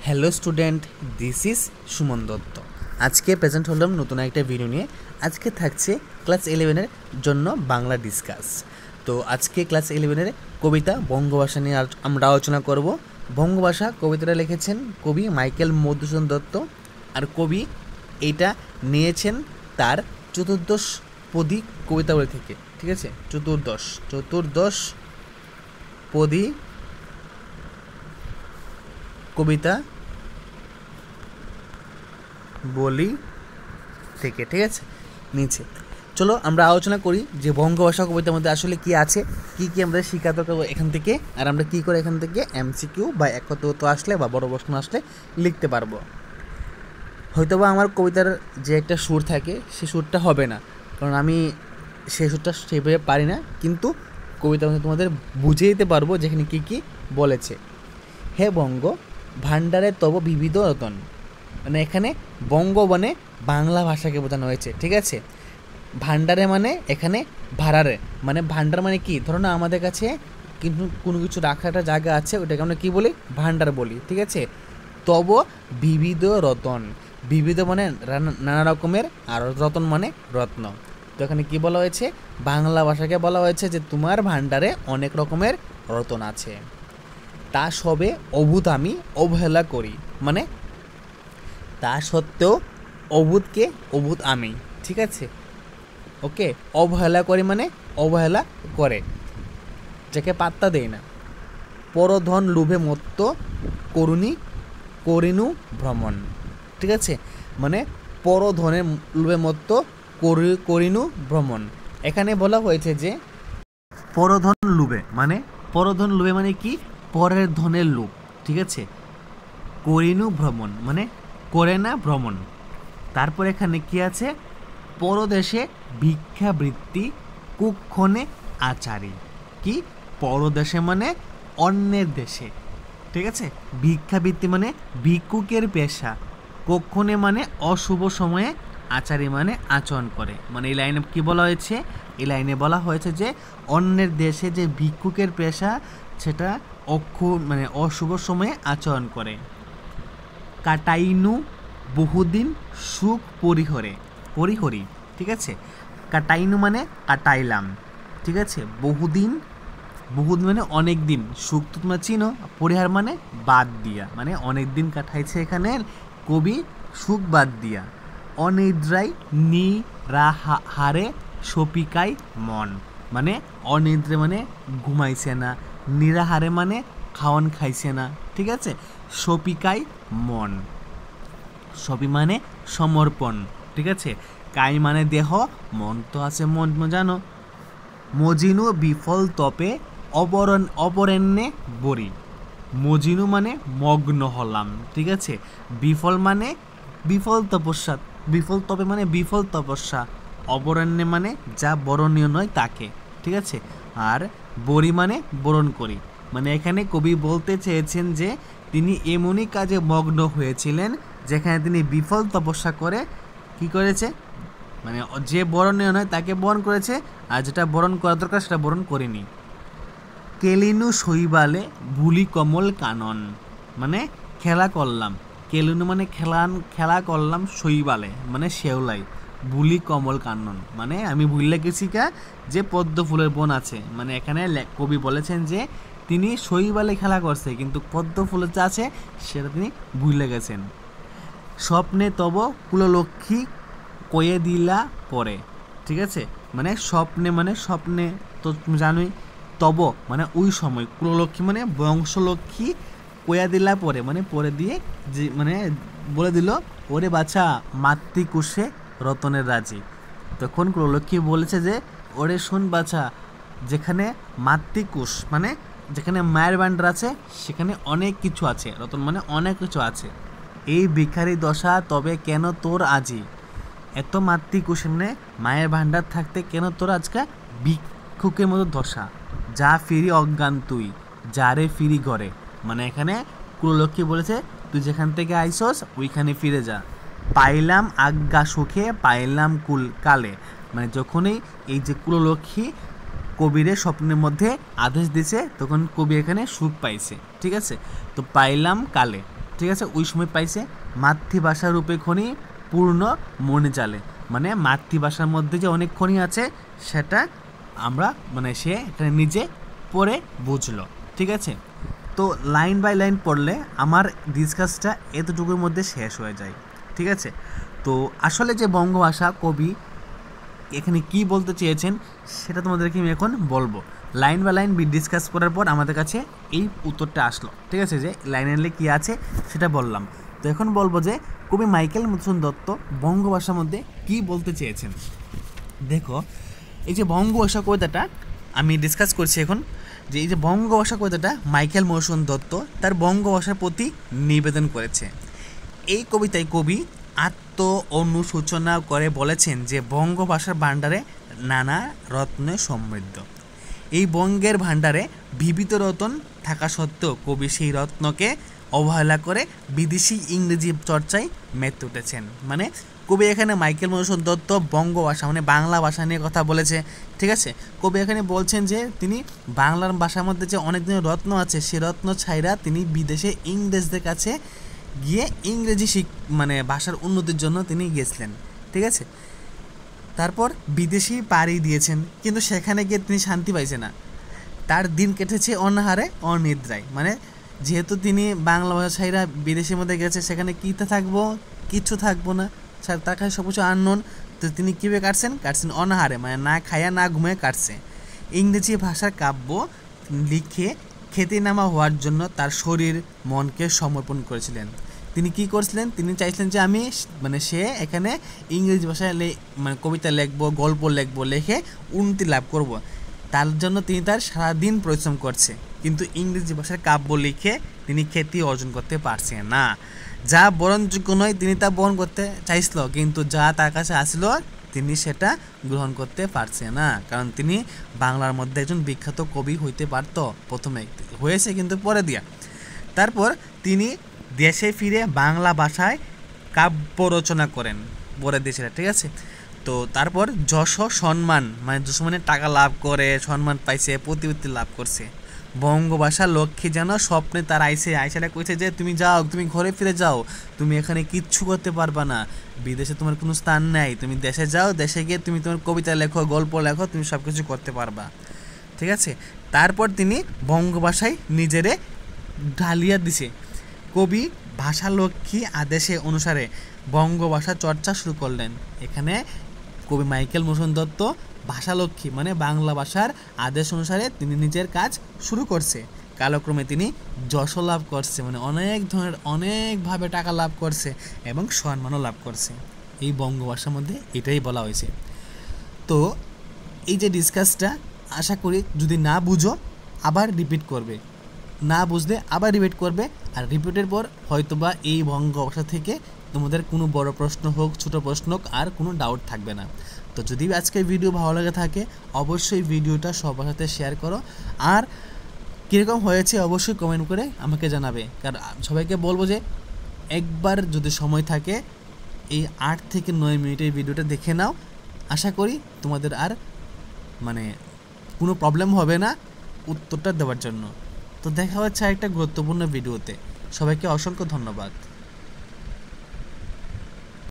Hello student, this is Suman Dutta. আজকে present হলাম নতুন একটা ভিডিও নিয়ে। আজকে থাকছে ক্লাস 11-এর জন্য বাংলা ডিসকাস। তো আজকে ক্লাস 11-এর কবিতা বঙ্গভাষা নিয়ে আমরা আলোচনা করব। বঙ্গভাষা কবিতাটা লিখেছেন কবি মাইকেল মধুসূদন দত্ত, আর কবি এইটা নিয়েছেন তার চতুর্দশ পদী কবিতাবলী থেকে। ঠিক আছে, চতুর্দশ পদী কবিতা বলি থেকে। ঠিক আছে, নিচে চলো আমরা আলোচনা করি যে বঙ্গভাষা কবিতার মধ্যে আসলে কি আছে, কি কি আমরা শিখাতে পারবো এখান থেকে, আর আমরা কি করে এখান থেকে এমসিকিউ বা একত্র আসলে বা বড় প্রশ্ন আসলে লিখতে পারবো। হয়তোবা আমার কবিতার যে একটা সুর থাকে সে সুরটা হবে না, কারণ আমি সেই সুরটা সেভাবে পারি না, কিন্তু কবিতার মধ্যে তোমাদের বুঝিয়ে দিতে পারবো যেখানে কি কি বলেছে। হে বঙ্গ ভাণ্ডারে তব বিবিধ রতন, মানে এখানে বঙ্গ মানে বাংলা ভাষাকে বোঝানো হয়েছে। ঠিক আছে, ভাণ্ডারে মানে এখানে ভাড়ারে, মানে ভাণ্ডার মানে কি, ধরো না আমাদের কাছে কিন্তু কোনো কিছু রাখার একটা জায়গা আছে, ওটাকে আমরা কী বলি, ভাণ্ডার বলি। ঠিক আছে, তব বিবিধ রতন, বিবিধ মানে নানা রকমের, আর রতন মানে রত্ন। তো এখানে কী বলা হয়েছে, বাংলা ভাষাকে বলা হয়েছে যে তোমার ভাণ্ডারে অনেক রকমের রতন আছে, তা সবে অভূত আমি অবহেলা করি, মানে তা সত্ত্বেও অভূতকে অভূত আমি। ঠিক আছে, ওকে, অবহেলা করি মানে অবহেলা করে, যাকে পাত্তা দেয় না। পরধন লোভে মত্ত করিনু ভ্রমণ। ঠিক আছে, মানে পরধনের লোভে মত্ত করিনু ভ্রমণ। এখানে বলা হয়েছে যে পরধন লোভে মানে কি, পরের ধনের লোভ। ঠিক আছে, করিনু ভ্রমণ মানে করে না ভ্রমণ। তারপর এখানে কি আছে, পরদেশে ভিক্ষাবৃত্তি কুক্ষণে আচারী। কি, পরদেশে মানে অন্যের দেশে। ঠিক আছে, ভিক্ষাবৃত্তি মানে ভিক্ষুকের পেশা, কুক্ষণে মানে অশুভ সময়ে, আচারী মানে আচরণ করে। মানে এই লাইনে কি বলা হয়েছে, এই লাইনে বলা হয়েছে যে অন্যের দেশে যে ভিক্ষুকের পেশা সেটা মানে অশুভ সময়ে আচরণ করে। কাটাইনু বহুদিন সুখ পরিহরি। ঠিক আছে, কাটাইনু মানে কাটাইলাম। ঠিক আছে, বহুদিন মানে অনেক দিন, সুখ তো তোমরা চিনো, পরিহার মানে বাদ দিয়া, মানে অনেক দিন কাটাইছে এখানে কবি সুখ বাদ দিয়া। অনিদ্রায় নিরাহারে সপিকাই মন, মানে অনিদ্রে মানে ঘুমাইছে না, নিরাহারে মানে খাওয়ান খাইছে না। ঠিক আছে, সপিকাই মন, সপি মানে সমর্পণ। ঠিক আছে, কাই মানে দেহ, মন তো আছে মন জানো। মজিনু বিফল তপে অপরণ্যে বরি, মজিনু মানে মগ্ন হলাম। ঠিক আছে, বিফল মানে বিফল তপস্যা, বিফল তপে মানে বিফল তপস্যা, অপরণ্যে মানে যা বরণীয় নয় তাকে। ঠিক আছে, আর বরি মানে বরণ করি, মানে এখানে কবি বলতে চেয়েছেন যে তিনি এমনই কাজে মগ্ন হয়েছিলেন যেখানে তিনি বিফল তপস্যা করে কি করেছে, মানে যে বরণীয় নয় তাকে বরণ করেছে, আর যেটা বরণ করা দরকার সেটা বরণ করেনি। কেলিনু শৈবালে ভুলি কমল কানন, মানে খেলা করলাম, কেলিনু মানে খেলা করলাম, শৈবালে মানে শেওলাই, ভুলি কমল কানন মানে আমি ভুলে গেছি যে পদ্ম ফুলের বন আছে। মানে এখানে কবি বলেছেন যে তিনি শৈবালে খেলা করছে, কিন্তু পদ্ম ফুলের যা আছে সেটা তিনি ভুলে গেছেন। স্বপ্নে তব কুললক্ষ্মী কয়ে দিলা পরে। ঠিক আছে, মানে স্বপ্নে তো তুমি জানোই, তব মানে ওই সময়, কুললক্ষ্মী মানে বংশলক্ষ্মী, কয়া দিলা পরে মানে পরে দিয়ে যে মানে বলে দিল, ওরে বাছা মাতৃকুশে রতনের রাজি। তখন কুললক্ষ্মী বলেছে যে ওরে শোন বাছা, যেখানে মাতৃকুশ মানে যেখানে মায়ের ভাণ্ডার আছে সেখানে অনেক কিছু আছে, রতন মানে অনেক কিছু আছে। এই ভিখারি দশা তবে কেন তোর আজি, এত মাতৃকুশে মানে মায়ের ভাণ্ডার থাকতে কেন তোর আজকে ভিক্ষুকের মতো দশা। যা ফিরি অজ্ঞান তুই, যারে ফিরি ঘরে, মানে এখানে কুললক্ষ্মী বলেছে তুই যেখান থেকে আইসস ওইখানে ফিরে যা। পাইলাম আজ্ঞা সুখে পাইলাম কুল কালে, মানে যখনই এই যে কুললক্ষ্মী কবিরের স্বপ্নের মধ্যে আদেশ দিছে তখন কবি এখানে সুখ পাইছে। ঠিক আছে, তো পাইলাম কালে, ঠিক আছে, ওই সময় পাইছে মাতৃভাষা রূপে খনি পূর্ণ মনে চালে, মানে মাতৃভাষার মধ্যে যে অনেক খনি আছে সেটা আমরা মানে সে এখানে নিজে পড়ে বুঝলো। ঠিক আছে, তো লাইন বাই লাইন পড়লে আমার ডিসকাসটা এতটুকুর মধ্যে শেষ হয়ে যায়। ঠিক আছে, তো আসলে যে বঙ্গভাষা কবি এখানে কি বলতে চেয়েছেন সেটা তোমাদেরকে আমি এখন বলবো। লাইন বাই লাইন ডিসকাস করার পর আমাদের কাছে এই উত্তরটা আসলো। ঠিক আছে, যে লাইনে কী আছে সেটা বললাম। তো এখন বলবো যে কবি মাইকেল মধুসূদন দত্ত বঙ্গভাষার মধ্যে কি বলতে চেয়েছেন। দেখো, এই যে বঙ্গভাষা কবিতাটা আমি ডিসকাস করছি এখন, যে এই যে বঙ্গভাষা কবিতাটা মাইকেল মধুসূদন দত্ত তার বঙ্গভাষার প্রতি নিবেদন করেছে। এই কবিতায় কবি আত্ম অনুশোচনা করে বলেছেন যে বঙ্গভাষার ভাণ্ডারে নানা রত্নে সমৃদ্ধ। এই বঙ্গের ভাণ্ডারে বিবিধ রত্ন থাকা সত্ত্বেও কবি সেই রত্নকে অবহেলা করে বিদেশি ইংরেজি চর্চায় মেতে উঠেছেন। মানে কবি এখানে মাইকেল মধুসূদন দত্ত বঙ্গভাষা মানে বাংলা ভাষা নিয়ে কথা বলেছে। ঠিক আছে, কবি এখানে বলছেন যে তিনি বাংলার ভাষার মধ্যে যে অনেক দিনের রত্ন আছে সেই রত্ন ছাইরা তিনি বিদেশে ইংরেজদের কাছে গিয়ে ইংরেজি মানে ভাষার উন্নতির জন্য তিনি গিয়েছিলেন। ঠিক আছে, তারপর বিদেশি পাড়ি দিয়েছেন, কিন্তু সেখানে গিয়ে তিনি শান্তি পাইছে না, তার দিন কেটেছে অনাহারে অনিদ্রায়। মানে যেহেতু তিনি বাংলা ভাষা ছাইরা বিদেশের মধ্যে গেছে, সেখানে কীতে থাকবো, কিচ্ছু থাকবো না, তার কাছে সব কিছু আননোন। তো তিনি কীভাবে কাটছেন অনাহারে, মানে না খাইয়া না ঘুমিয়ে কাটছে। ইংরেজি ভাষার কাব্য লিখে খ্যাতিনামা হওয়ার জন্য তার শরীর মনকে সমর্পণ করেছিলেন। তিনি কি করছিলেন, তিনি চাইছিলেন যে আমি মানে সে এখানে ইংরেজি ভাষায় মানে কবিতা লিখবো, গল্প লিখবো, লিখে উন্নতি লাভ করব। তার জন্য তিনি তার সারাদিন পরিশ্রম করছে, কিন্তু ইংরেজি ভাষার কাব্য লিখে তিনি খ্যাতি অর্জন করতে পারছে না। যা বরণযোগ্য নয় তিনি তা বহন করতে চাইছিল, কিন্তু যা তার কাছে আসলো তিনি সেটা গ্রহণ করতে পারছে না, কারণ তিনি বাংলার মধ্যে একজন বিখ্যাত কবি হইতে পারত, প্রথমে হয়েছে কিন্তু পরে দিয়া। তারপর তিনি দেশে ফিরে বাংলা ভাষায় কাব্য রচনা করেন পরে দেশে। ঠিক আছে, তো তারপর যশ সম্মান মানে যশ মানে টাকা লাভ করে, সম্মান পাইছে, প্রতিপত্তি লাভ করছে। বঙ্গভাষা লক্ষ্মী যেন স্বপ্নে তার আইসেটা কইছে যে তুমি যাও, তুমি ঘরে ফিরে যাও, তুমি এখানে কিচ্ছু করতে পারবা না, বিদেশে তোমার কোনো স্থান নাই, তুমি দেশে যাও, দেশে গিয়ে তুমি তোমার কবিতা লেখো, গল্প লেখো, তুমি সব কিছু করতে পারবা। ঠিক আছে, তারপর তিনি বঙ্গভাষায় নিজেরে ঢালিয়া দিছে। কবি ভাষালক্ষ্মী আদেশে অনুসারে বঙ্গভাষা চর্চা শুরু করলেন। এখানে কবি মাইকেল মধুসূদন দত্ত ভাষালক্ষ্মী মানে বাংলা ভাষার আদেশ অনুসারে তিনি নিজের কাজ শুরু করছে। কালক্রমে তিনি যশ লাভ করছে, মানে অনেক ধরনের অনেকভাবে টাকা লাভ করছে এবং সম্মানও লাভ করছে। এই বঙ্গভাষার মধ্যে এটাই বলা হয়েছে। তো এই যে ডিসকাসটা আশা করি যদি না বুঝো আবার রিপিট করবে, না বুঝলে আবার রিপিট করবে, আর রিপিটের পর হয়তোবা এই বঙ্গভাষা থেকে তোমাদের কোনো বড় প্রশ্ন হোক ছোটো প্রশ্ন হোক আর কোনো ডাউট থাকবে না। তো যদি আজকের ভিডিও ভালো লাগে থাকে অবশ্যই ভিডিওটা সবার সাথে শেয়ার করো, আর কীরকম হয়েছে অবশ্যই কমেন্ট করে আমাকে জানাবে। কারণ সবাইকে বলবো যে একবার যদি সময় থাকে এই 8 থেকে 9 মিনিটের ভিডিওটা দেখে নাও, আশা করি তোমাদের আর মানে কোনো প্রবলেম হবে না উত্তরটা দেওয়ার জন্য। তো দেখা হচ্ছে একটা গুরুত্বপূর্ণ ভিডিওতে। সবাইকে অসংখ্য ধন্যবাদ।